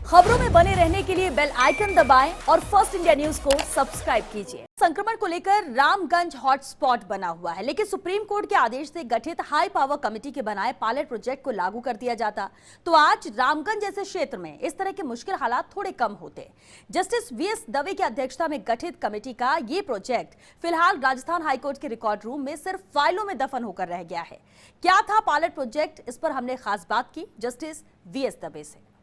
खबरों में बने रहने के लिए बेल आइकन दबाएं और फर्स्ट इंडिया न्यूज को सब्सक्राइब कीजिए। संक्रमण को लेकर रामगंज हॉटस्पॉट बना हुआ है, लेकिन सुप्रीम कोर्ट के आदेश से गठित हाई पावर कमेटी के बनाए पायलट प्रोजेक्ट को लागू कर दिया जाता तो आज रामगंज जैसे क्षेत्र में इस तरह के मुश्किल हालात थोड़े कम होते। जस्टिस वीएस दवे की अध्यक्षता में गठित कमेटी का ये प्रोजेक्ट फिलहाल राजस्थान हाईकोर्ट के रिकॉर्ड रूम में सिर्फ फाइलों में दफन होकर रह गया है। क्या था पायलट प्रोजेक्ट, इस पर हमने खास बात की जस्टिस वीएस दवे से।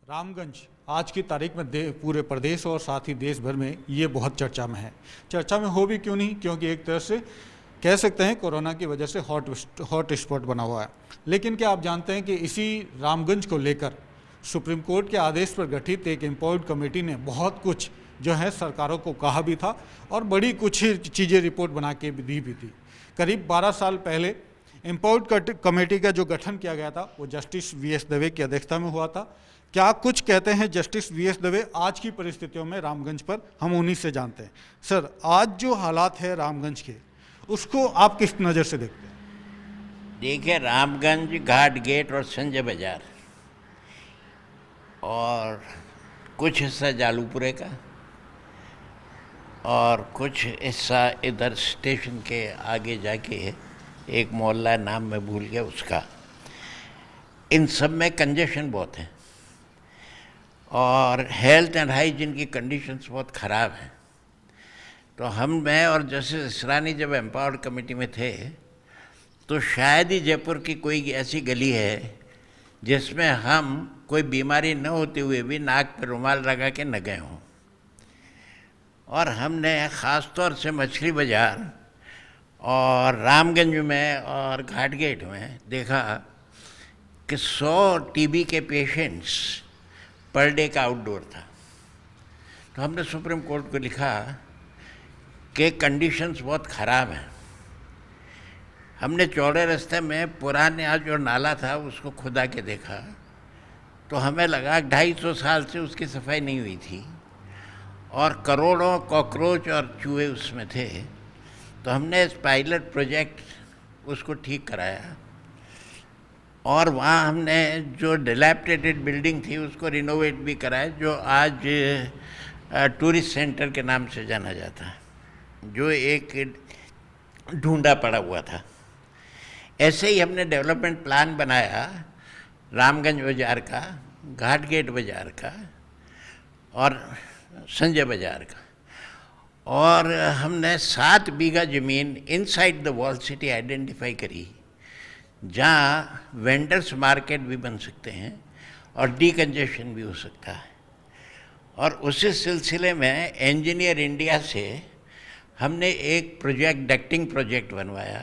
रामगंज आज की तारीख में पूरे प्रदेश और साथ ही देश भर में ये बहुत चर्चा में है। चर्चा में हो भी क्यों नहीं, क्योंकि एक तरह से कह सकते हैं कोरोना की वजह से हॉट स्पॉट बना हुआ है। लेकिन क्या आप जानते हैं कि इसी रामगंज को लेकर सुप्रीम कोर्ट के आदेश पर गठित एक एम्पावर्ड कमेटी ने बहुत कुछ जो है सरकारों को कहा भी था और बड़ी कुछ चीज़ें रिपोर्ट बना के दी भी थी। करीब 12 साल पहले एम्पावर्ड कमेटी का जो गठन किया गया था वो जस्टिस वीएस दवे की अध्यक्षता में हुआ था। क्या कुछ कहते हैं जस्टिस वीएस दवे आज की परिस्थितियों में रामगंज पर, हम उन्हीं से जानते हैं। सर, आज जो हालात है रामगंज के, उसको आप किस नज़र से देखते हैं? देखिए, रामगंज, घाट गेट और संजय बाजार और कुछ हिस्सा जालूपुरे का और कुछ हिस्सा इधर स्टेशन के आगे जाके एक मोहल्ला नाम मैं भूल गया उसका, इन सब में कंजेशन बहुत है और हेल्थ एंड हाइजीन की कंडीशंस बहुत ख़राब हैं। तो मैं और जस्टिस इसरानी जब एम्पावर्ड कमेटी में थे तो शायद ही जयपुर की कोई ऐसी गली है जिसमें हम कोई बीमारी न होते हुए भी नाक पर रुमाल लगा के न गए हों। और हमने ख़ास तौर से मछली बाज़ार और रामगंज में और घाट गेट में देखा कि 100 टीबी के पेशेंट्स पर डे का आउटडोर था। तो हमने सुप्रीम कोर्ट को लिखा कि कंडीशंस बहुत ख़राब हैं। हमने चौड़े रास्ते में पुराने जो नाला था उसको खुदा के देखा तो हमें लगा 250 साल से उसकी सफाई नहीं हुई थी और करोड़ों कॉकरोच और चूहे उसमें थे। तो हमने इस पायलट प्रोजेक्ट उसको ठीक कराया और वहाँ हमने जो डिलैपिडेटेड बिल्डिंग थी उसको रिनोवेट भी कराया, जो आज टूरिस्ट सेंटर के नाम से जाना जाता है, जो एक ढूंढा पड़ा हुआ था। ऐसे ही हमने डेवलपमेंट प्लान बनाया रामगंज बाज़ार का, घाट गेट बाज़ार का और संजय बाज़ार का। और हमने 7 बीघा ज़मीन inside the wall city identify करी जहाँ वेंडर्स मार्केट भी बन सकते हैं और डीकंजेशन भी हो सकता है। और उसी सिलसिले में इंजीनियर इंडिया से हमने एक प्रोजेक्ट, डक्टिंग प्रोजेक्ट बनवाया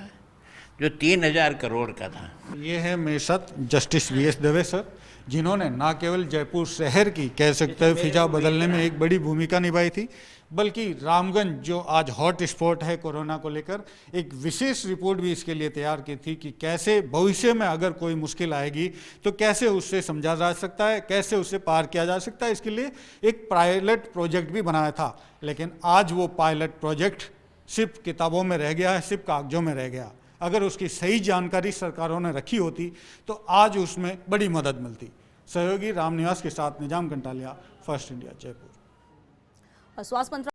जो 3000 करोड़ का था। ये है मेरे साथ जस्टिस वीएस दवे सर, जिन्होंने ना केवल जयपुर शहर की कह सकते हैं फिजा बदलने में एक बड़ी भूमिका निभाई थी, बल्कि रामगंज जो आज हॉट स्पॉट है कोरोना को लेकर, एक विशेष रिपोर्ट भी इसके लिए तैयार की थी कि कैसे भविष्य में अगर कोई मुश्किल आएगी तो कैसे उससे समझा जा सकता है, कैसे उससे पार किया जा सकता है। इसके लिए एक पायलट प्रोजेक्ट भी बनाया था, लेकिन आज वो पायलट प्रोजेक्ट सिर्फ किताबों में रह गया है, सिर्फ कागजों में रह गया। अगर उसकी सही जानकारी सरकारों ने रखी होती तो आज उसमें बड़ी मदद मिलती। सहयोगी रामनिवास के साथ निजाम कंटालिया, फर्स्ट इंडिया, जयपुर। स्वास्थ्य मंत्री